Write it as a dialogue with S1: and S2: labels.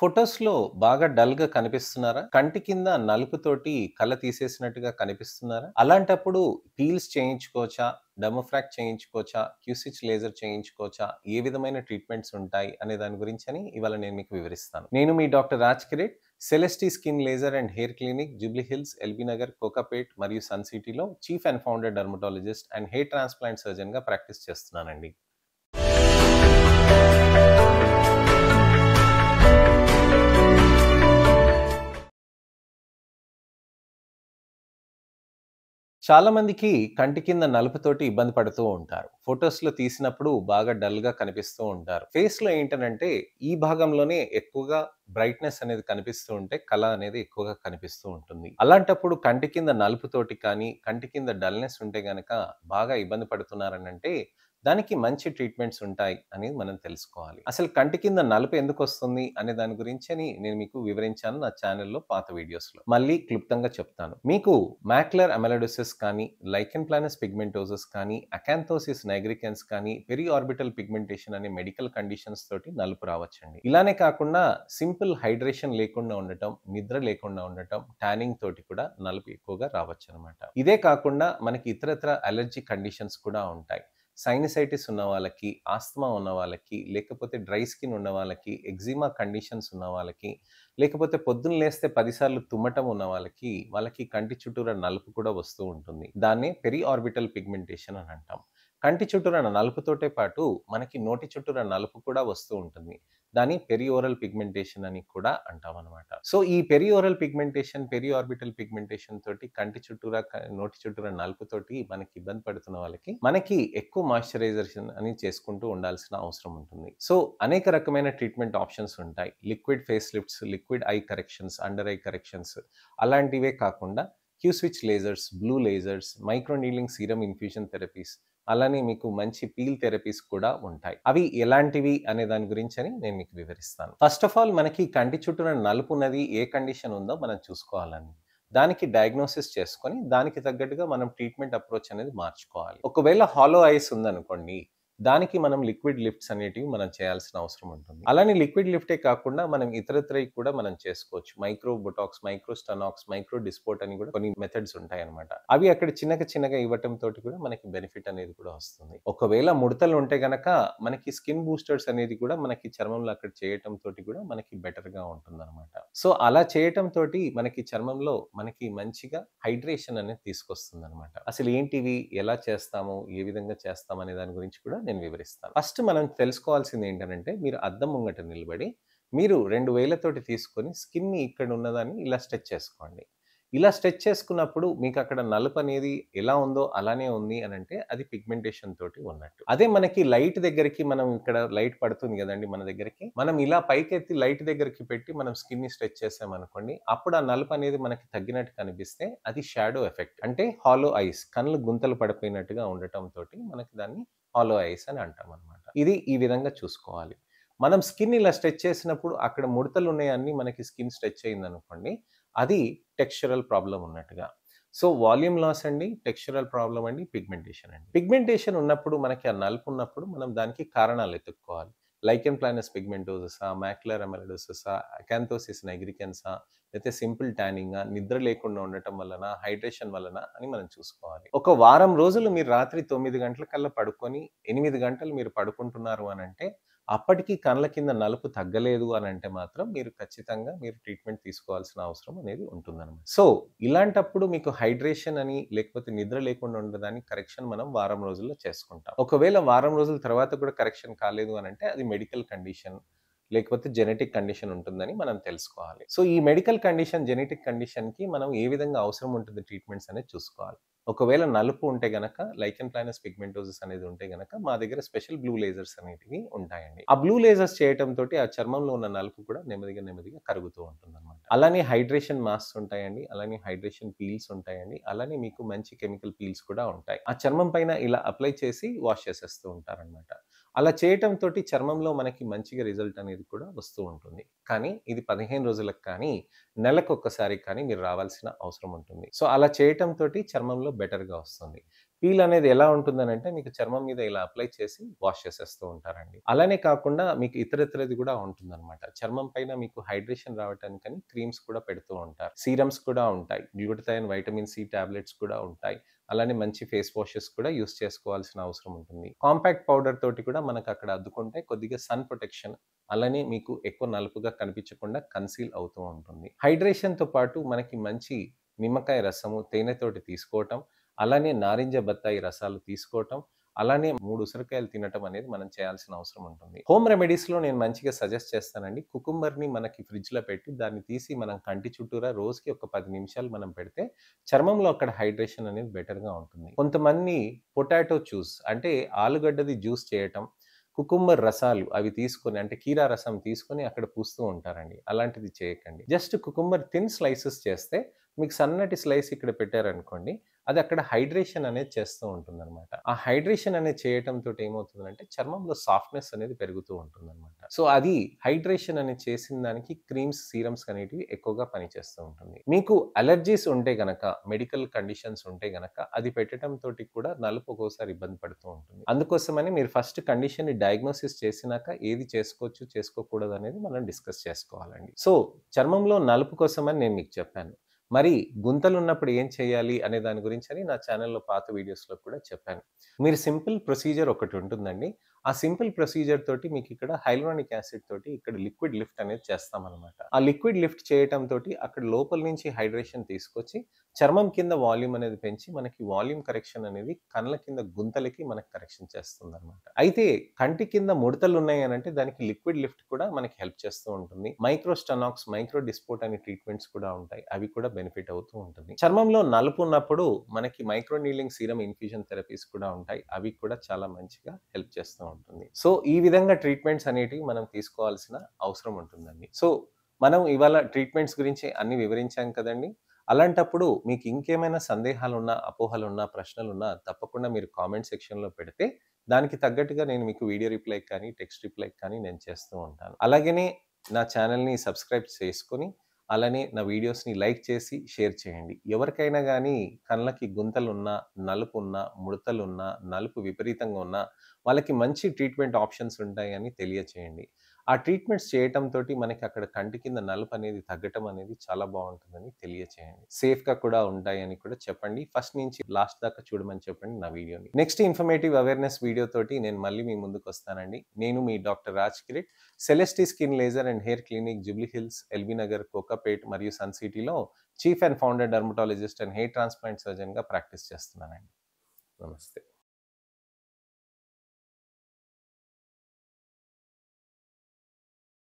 S1: ఫోటోస్‌లో బాగా డల్‌గా కనిపిస్తున్నారా? కంటి కింద నలుపుతోటి కళ్ళ తీసేసినట్టుగా కనిపిస్తున్నారా? అలాంటప్పుడు పీల్స్ చేయించుకోవచ్చా? డెమోఫ్రాక్ చేయించుకోవచ్చా? క్యూసిచ్ లేజర్ చేయించుకోవచ్చా? ఏ విధమైన ట్రీట్మెంట్స్ ఉంటాయి అనే దాని గురించని ఇవాళ నేను మీకు వివరిస్తాను. నేను మీ doctor Raj Kireet. Celestee skin laser and hair clinic, Jubilee Hills, LB Nagar, Kokapet మరియు సన్ సిటీలో chief and founder dermatologist and hair transplant సర్జన్‌గా ప్రాక్టీస్ చేస్తున్నానండి. చాలా మందికి కంటి కింద నలుపుతోటి ఇబ్బంది పడుతూ ఉంటారు. ఫోటోస్‌లో తీసినప్పుడు బాగా డల్‌గా కనిపిస్తూ ఉంటారు. ఫేస్‌లో ఏంటనంటే ఈ భాగంలోనే ఎక్కువగా బ్రైట్‌నెస్ అనేది కనిపిస్తూ ఉంటే కళ అనేది ఎక్కువగా కనిపిస్తూ ఉంటుంది. అలాంటప్పుడు కంటి కింద నలుపుతోటి కానీ, కంటి కింద డల్‌నెస్ ఉంటే గనక బాగా ఇబ్బంది పడుతున్నారనంటే దానికి మంచి ట్రీట్మెంట్స్ ఉంటాయి అనేది మనం తెలుసుకోవాలి. అసలు కంటి కింద నలుపు ఎందుకొస్తుంది అనే దాని గురించని నేను మీకు వివరించాను నా ఛానెల్‌లో పాత వీడియోస్‌లో. మళ్ళీ క్లుప్తంగా చెప్తాను. మీకు మాక్యులర్ అమెలోడోసిస్ కానీ, లైకెన్ ప్లానస్ పిగ్మెంటోసిస్ కానీ, అకాంతోసిస్ నైగ్రికెన్స్ కానీ, పెరి ఆర్బిటల్ పిగ్మెంటేషన్ అనే మెడికల్ కండిషన్స్ తోటి నలుపు రావచ్చండి. ఇలానే కాకుండా సింపుల్ హైడ్రేషన్ లేకుండా ఉండటం, నిద్ర లేకుండా ఉండటం, టానింగ్ తోటి కూడా నలుపు ఎక్కువగా రావచ్చనమాట. ఇదే కాకుండా మనకి ఇతరత్ర అలర్జీ కండిషన్స్ కూడా ఉంటాయి. సైనసైటిస్ ఉన్న వాళ్ళకి, ఆస్తమా ఉన్న వాళ్ళకి, లేకపోతే డ్రై స్కిన్ ఉన్న వాళ్ళకి, ఎగ్జిమా కండిషన్స్ ఉన్న వాళ్ళకి, లేకపోతే పొద్దున్న లేస్తే 10 సార్లు తుమ్మటం ఉన్న వాళ్ళకి కంటి చుట్టూరా నలుపు కూడా వస్తూ ఉంటుంది. దాన్నే పెరి ఆర్బిటల్ పిగ్మెంటేషన్ అని అంటాం. కంటి చుట్టూరా నలుపుతోటే పాటు మనకి నోటి చుట్టూరా నలుపు కూడా వస్తూ ఉంటుంది. దాన్ని పెరి ఓరల్ పిగ్మెంటేషన్ అని కూడా అంటామనమాట. సో, ఈ peri oral pigmentation, peri orbital pigmentation తోటి కంటి చుట్టూరా నోటి చుట్టూరా నలుపుతోటి మనకి ఇబ్బంది పడుతున్న వాళ్ళకి, మనకి ఎక్కువ మాయిశ్చరైజేషన్ అని చేసుకుంటూ ఉండాల్సిన అవసరం ఉంటుంది. సో, అనేక రకమైన ట్రీట్మెంట్ ఆప్షన్స్ ఉంటాయి. Liquid phase lifts, liquid I corrections, under eye corrections అలాంటివే కాకుండా queue-switch lasers, blue lasers, micro needling serum infusion therapies, అలానే మీకు మంచి పీల్ థెరపీస్ కూడా ఉంటాయి. అవి ఎలాంటివి అనే దాని గురించని నేను మీకు వివరిస్తాను. ఫస్ట్ ఆఫ్ ఆల్ మనకి కంటి చుట్టూన నలుపు ఉన్నది ఏ కండిషన్ ఉందో మనం చూసుకోవాలండి. దానికి డయాగ్నోసిస్ చేసుకొని, దానికి తగ్గట్టుగా మనం ట్రీట్మెంట్ అప్రోచ్ అనేది మార్చుకోవాలి. ఒకవేళ హాలో ఐస్ ఉందనుకోండి, దానికి మనం లిక్విడ్ లిఫ్ట్స్ అనేటివి మనం చేయాల్సిన అవసరం ఉంటుంది. అలానే లిక్విడ్ లిఫ్టే కాకుండా మనం ఇతరత్రయి కూడా మనం చేసుకోవచ్చు. మైక్రో బొటాక్స్, మైక్రో స్టనాక్స్, మైక్రో డిస్పోర్ట్ అని కూడా కొన్ని మెథడ్స్ ఉంటాయన్నమాట. అవి అక్కడ చిన్నగా ఇవ్వటం తోటి కూడా మనకి బెనిఫిట్ అనేది కూడా వస్తుంది. ఒకవేళ ముడతలు ఉంటే గనక మనకి స్కిన్ బూస్టర్స్ అనేది కూడా మనకి చర్మంలో అక్కడ చేయటం తోటి కూడా మనకి బెటర్‌గా ఉంటుందన్నమాట. సో, అలా చేయటం తోటి మనకి చర్మంలో మనకి మంచిగా హైడ్రేషన్ అనేది తీసుకొస్తుందన్నమాట. అసలు ఏంటివి? ఎలా చేస్తాము? ఏ విధంగా చేస్తాం అనే దాని గురించి కూడా నేను వివరిస్తాను. ఫస్ట్ మనం తెలుసుకోవాల్సింది ఏంటనంటే, మీరు అద్దం ముంగట నిలబడి, మీరు 2 వేళ్ళతోటి తీసుకొని స్కిన్‌ని ఇక్కడ ఉన్నదాన్ని ఇలా స్ట్రెచ్ చేసుకోండి. ఇలా స్ట్రెచ్ చేసుకున్నప్పుడు మీకక్కడ నలుపనేది ఎలా ఉందో అలానే ఉంది అనంటే, అది పిగ్మెంటేషన్ తోటి ఉన్నట్టు. అదే మనకి లైట్ దగ్గరికి మనం ఇక్కడ లైట్ పడుతుంది గదండీ మన దగ్గరికి. మనం ఇలా పైకెత్తి లైట్ దగ్గరికి పెట్టి మనం స్కిన్‌ని స్ట్రెచ్ చేసామనుకోండి, అప్పుడు ఆ నలుపనేది మనకి తగ్గినట్టు కనిపిస్తే అది షాడో ఎఫెక్ట్. అంటే హాలో ఐస్, కళ్ళు గుంతలు పడిపోయినట్టుగా ఉండటం తోటి మనకి దాన్ని హాలో ఐస్ అని అంటామనమాట. ఇది ఈ విధంగా చూసుకోవాలి. మనం స్కిన్ ఇలా స్ట్రెచ్ చేసినప్పుడు అక్కడ ముడతలున్నాయన్నీ మనకి స్కిన్ స్ట్రెచ్ అయిందనుకోండి, అది టెక్స్చరల్ ప్రాబ్లమ్ ఉన్నట్టుగా. సో, వాల్యూమ్ లాస్ అండి, టెక్స్చరల్ ప్రాబ్లమ్ అండి, పిగ్మెంటేషన్ అండి. పిగ్మెంటేషన్ ఉన్నప్పుడు మనకి ఆ నలుపు ఉన్నప్పుడు మనం దానికి కారణాలు ఎతుక్కోవాలి. లైకెన్ ప్లానస్ పిగ్మెంటోసిసా, మాక్యులర్ అమెలోడోసిసా, అకాంతోసిస్ నైగ్రికెన్సా, లేతే సింపుల్ టానింగా, నిద్ర లేకుండా ఉండటం వలన, హైడ్రేషన్ వలన అని మనం చూసుకోవాలి. ఒక వారం రోజులు మీరు రాత్రి 9 గంటలకల్లా పడుకొని, 8 గంటలు మీరు పడుకుంటున్నారు అనంటే, అప్పటికి కళ్ళ కింద నలుపు తగ్గలేదు అనంటే మాత్రం మీరు ఖచ్చితంగా మీరు ట్రీట్మెంట్ తీసుకోవాల్సిన అవసరం అనేది ఉంటుందన్నమాట. సో, ఇలాంటప్పుడు మీకు హైడ్రేషన్ అని లేకపోతే నిద్ర లేకుండా ఉండడానికి కరెక్షన్ మనం వారం రోజుల్లో చేసుకుంటాం. ఒకవేళ వారం రోజుల తర్వాత కూడా కరెక్షన్ కాలేదు అనంటే అది మెడికల్ కండిషన్ లేకపోతే జెనెటిక్ కండిషన్ ఉంటుందని మనం తెలుసుకోవాలి. సో, ఈ మెడికల్ కండిషన్, జెనెటిక్ కండిషన్‌కి మనం ఏ విధంగా అవసరం ఉంటుంది ట్రీట్మెంట్స్ అనేది చూసుకోవాలి. ఒకవేళ నలుపు ఉంటే గనక లైకెన్ ప్లానస్ పిగ్మెంటోసిస్ అనేది ఉంటే గనక మా దగ్గర స్పెషల్ బ్లూ లేజర్స్ అనేటివి ఉంటాయండి. ఆ బ్లూ లేజర్స్ చేయటం తోటి ఆ చర్మంలో ఉన్న నలుపు కూడా నెమ్మదిగా కరుగుతూ ఉంటుందన్నమాట. అలానే హైడ్రేషన్ మాస్క్స్ ఉంటాయండి. అలానే హైడ్రేషన్ పీల్స్ ఉంటాయండి. అలానే మీకు మంచి కెమికల్ పీల్స్ కూడా ఉంటాయి. ఆ చర్మం పైన ఇలా అప్లై చేసి వాష్ చేసేస్తూ ఉంటారనమాట. అలా చేయటం తోటి చర్మంలో మనకి మంచిగా రిజల్ట్ అనేది కూడా వస్తూ ఉంటుంది. కానీ ఇది 15 రోజులకు కానీ, నెలకొక్కసారి కానీ మీరు రావాల్సిన అవసరం ఉంటుంది. సో, అలా చేయటం తోటి చర్మంలో బెటర్‌గా వస్తుంది. పీల్ అనేది ఎలా ఉంటుందనంటే మీకు చర్మం మీద ఇలా అప్లై చేసి వాష్ చేసేస్తూ ఉంటారండి. అలానే కాకుండా మీకు ఇతరితరది కూడా ఉంటుందనమాట. చర్మం పైన మీకు హైడ్రేషన్ రావటానికని క్రీమ్స్ కూడా పెడుతూ ఉంటారు. సీరమ్స్ కూడా ఉంటాయి. గ్లూటథైన్, వైటమిన్ సి టాబ్లెట్స్ కూడా ఉంటాయి. అలానే మంచి ఫేస్ వాషెస్ కూడా యూజ్ చేసుకోవాల్సిన అవసరం ఉంటుంది. కాంపాక్ట్ పౌడర్ తోటి కూడా మనకు అక్కడ అద్దుకుంటే కొద్దిగా సన్ ప్రొటెక్షన్, అలానే మీకు ఎక్కువ నలుపుగా కనిపించకుండా కన్సీల్ అవుతూ ఉంటుంది. హైడ్రేషన్‌తో పాటు మనకి మంచి నిమ్మకాయ రసము, తేనెతోటి తీసుకోవటం, అలానే నారింజ బత్తాయి రసాలు తీసుకోవటం, అలానే 3 ఉసిరికాయలు తినటం అనేది మనం చేయాల్సిన అవసరం ఉంటుంది. హోమ్ రెమెడీస్‌లో నేను మంచిగా సజెస్ట్ చేస్తానండి. కుకుంబర్‌ని మనకి ఫ్రిడ్జ్‌లో పెట్టి దాన్ని తీసి మనం కంటి చుట్టూరా రోజుకి ఒక 10 నిమిషాలు మనం పెడితే చర్మంలో అక్కడ హైడ్రేషన్ అనేది బెటర్‌గా ఉంటుంది. కొంతమంది పొటాటో జ్యూస్ అంటే ఆలుగడ్డది జ్యూస్ చేయటం, కుకుంబర్ రసాలు అవి తీసుకొని అంటే కీరా రసం తీసుకొని అక్కడ పూస్తూ ఉంటారండి. అలాంటిది చేయకండి. జస్ట్ కుకుంబర్ థిన్ స్లైసెస్ చేస్తే మీకు సన్నటి స్లైస్ ఇక్కడ పెట్టారనుకోండి, అది అక్కడ హైడ్రేషన్ అనేది చేస్తూ ఉంటుందనమాట. ఆ హైడ్రేషన్ అనేది చేయటంతోటి ఏమవుతుందంటే చర్మంలో సాఫ్ట్‌నెస్ అనేది పెరుగుతూ ఉంటుందనమాట. సో, అది హైడ్రేషన్ అనేది చేసిన దానికి క్రీమ్స్, సీరమ్స్ అనేటివి ఎక్కువగా పనిచేస్తూ ఉంటుంది. మీకు అలెర్జీస్ ఉంటే గనక, మెడికల్ కండిషన్స్ ఉంటే గనక అది పెట్టటంతోటి కూడా నలుపు ఒక్కోసారి ఇబ్బంది పడుతూ ఉంటుంది. అందుకోసమని మీరు ఫస్ట్ కండిషన్‌ని డయాగ్నోసిస్ చేసినాక ఏది చేసుకోవచ్చు, చేసుకోకూడదనేది మనం డిస్కస్ చేసుకోవాలండి. సో, చర్మంలో నలుపు కోసమని నేను మీకు చెప్పాను. మరి గుంతలున్నప్పుడు ఏం చేయాలి అనే దాని గురించని నా ఛానెల్‌లో పాత వీడియోస్‌లో కూడా చెప్పాను. మీరు సింపుల్ ప్రొసీజర్ ఒకటుంటుందండి. ఆ సింపుల్ ప్రొసీజర్ తోటి మీకిక్కడ హైల్యూరానిక్ యాసిడ్ తోటి ఇక్కడ లిక్విడ్ లిఫ్ట్ అనేది చేస్తామనమాట. ఆ లిక్విడ్ లిఫ్ట్ చేయటంతోటి అక్కడ లోపల నుంచి హైడ్రేషన్ తీసుకొచ్చి, చర్మం కింద వాల్యూమ్ అనేది పెంచి, మనకి వాల్యూమ్ కరెక్షన్ అనేది కళ్ళ కింద గుంతలకి మనకు కరెక్షన్ చేస్తుందనమాట. అయితే కంటి కింద ముడతలున్నాయి అనంటే దానికి లిక్విడ్ లిఫ్ట్ కూడా మనకి హెల్ప్ చేస్తూ ఉంటుంది. మైక్రో స్టెనాక్స్, మైక్రో డిస్పోట్ అనే ట్రీట్మెంట్స్ కూడా ఉంటాయి. అవి కూడా బెనిఫిట్ అవుతూ ఉంటుంది. చర్మంలో నలుపు ఉన్నప్పుడు మనకి micro kneeling serum infusion therapies కూడా ఉంటాయి. అవి కూడా చాలా మంచిగా హెల్ప్ చేస్తూ ఉంటుంది. సో, ఈ విధంగా ట్రీట్మెంట్స్ అనేటివి మనం తీసుకోవాల్సిన అవసరం ఉంటుందండి. సో, మనం ఇవాళ ట్రీట్మెంట్స్ గురించి అన్ని వివరించాం కదండీ! అలాంటప్పుడు మీకు ఇంకేమైనా సందేహాలున్నా, అపోహలున్నా, ప్రశ్నలున్నా తప్పకుండా మీరు కామెంట్ సెక్షన్‌లో పెడితే దానికి తగ్గట్టుగా నేను మీకు వీడియో రిప్లై కానీ, టెక్స్ట్ రిప్లై కానీ నేను చేస్తూ ఉంటాను. అలాగనే నా ఛానెల్‌ని సబ్స్క్రైబ్ చేసుకొని, అలానే నా వీడియోస్‌ని లైక్ చేసి షేర్ చేయండి. ఎవరికైనా గానీ కళ్ళకి గుంతలున్నా, నలుపున్నా, ముడతలున్నా, నలుపు విపరీతంగా ఉన్నా వాళ్ళకి మంచి ట్రీట్మెంట్ ఆప్షన్స్ ఉంటాయని తెలియచేయండి. ఆ ట్రీట్మెంట్స్ చేయటంతోటి మనకి అక్కడ కంటి కింద నలుపనేది తగ్గటం అనేది చాలా బావుంటుందని తెలియచేయండి. సేఫ్‌గా కూడా ఉంటాయని కూడా చెప్పండి. ఫస్ట్ నుంచి లాస్ట్ దాకా చూడమని చెప్పండి నా వీడియోని. నెక్స్ట్ ఇన్ఫర్మేటివ్ అవేర్‌నెస్ వీడియో తోటి నేను మళ్ళీ మీ ముందుకొస్తానండి. నేను మీ doctor Raj Kireet, Celestee skin laser and hair clinic, Jubilee Hills, LB Nagar, Kokapet మరియు సన్ సిటీలో chief and founder dermatologist and hair transplant సర్జన్‌గా ప్రాక్టీస్ చేస్తున్నానండి. నమస్తే.